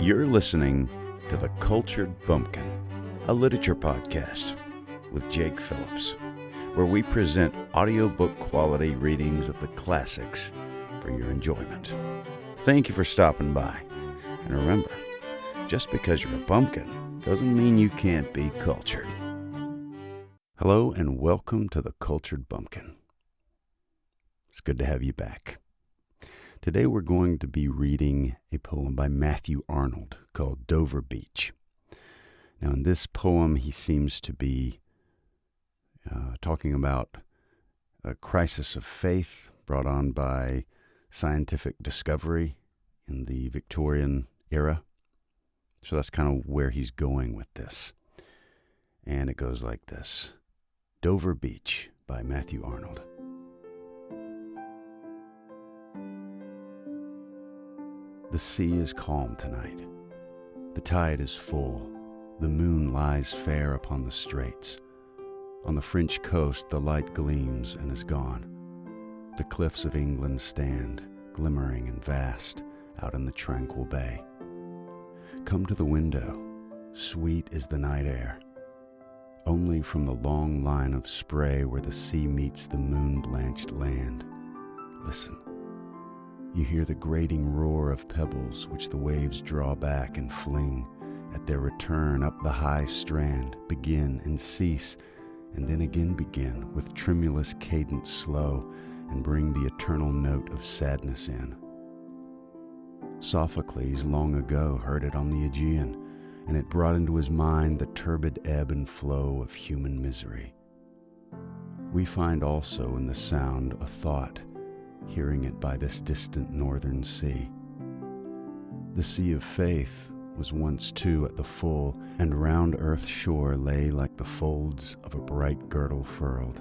You're listening to The Cultured Bumpkin, a literature podcast with Jake Phillips, where we present audiobook quality readings of the classics for your enjoyment. Thank you for stopping by. And remember, just because you're a bumpkin doesn't mean you can't be cultured. Hello and welcome to The Cultured Bumpkin. It's good to have you back. Today we're going to be reading a poem by Matthew Arnold called Dover Beach. Now in this poem he seems to be talking about a crisis of faith brought on by scientific discovery in the Victorian era. So that's kind of where he's going with this. And it goes like this. Dover Beach by Matthew Arnold. The sea is calm tonight. The tide is full. The moon lies fair upon the straits. On the French coast the light gleams and is gone. The cliffs of England stand, glimmering and vast, out in the tranquil bay. Come to the window. Sweet is the night air. Only from the long line of spray where the sea meets the moon-blanched land. Listen. You hear the grating roar of pebbles which the waves draw back and fling at their return up the high strand, begin and cease, and then again begin with tremulous cadence slow and bring the eternal note of sadness in. Sophocles long ago heard it on the Aegean, and it brought into his mind the turbid ebb and flow of human misery. We find also in the sound a thought, hearing it by this distant northern sea. The sea of faith was once too at the full, and round earth's shore lay like the folds of a bright girdle furled.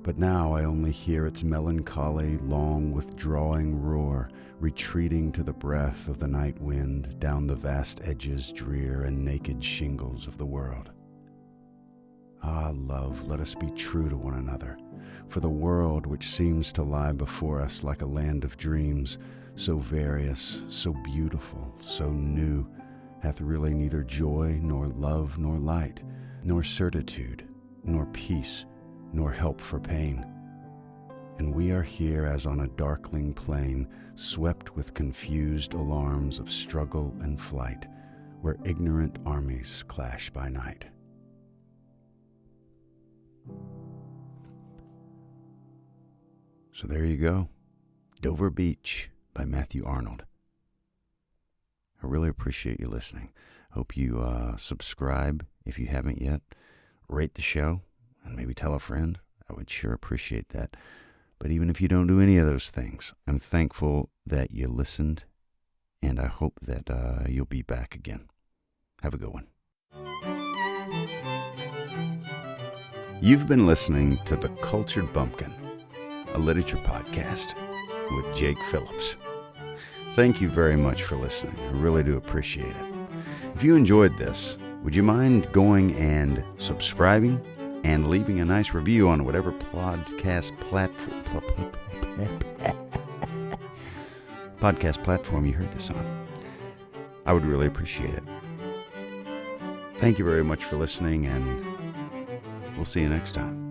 But now I only hear its melancholy, long withdrawing roar, retreating to the breath of the night wind down the vast edges drear and naked shingles of the world. Ah, love, let us be true to one another, for the world which seems to lie before us like a land of dreams, so various, so beautiful, so new, hath really neither joy, nor love, nor light, nor certitude, nor peace, nor help for pain. And we are here as on a darkling plain, swept with confused alarms of struggle and flight, where ignorant armies clash by night. So there you go, Dover Beach by Matthew Arnold. I really appreciate you listening. Hope you subscribe if you haven't yet. Rate the show and maybe tell a friend. I would sure appreciate that. But even if you don't do any of those things, I'm thankful that you listened, and I hope that you'll be back again. Have a good one. You've been listening to The Cultured Bumpkin, a literature podcast with Jake Phillips. Thank you very much for listening. I really do appreciate it. If you enjoyed this, would you mind going and subscribing and leaving a nice review on whatever podcast platform you heard this on? I would really appreciate it. Thank you very much for listening, and we'll see you next time.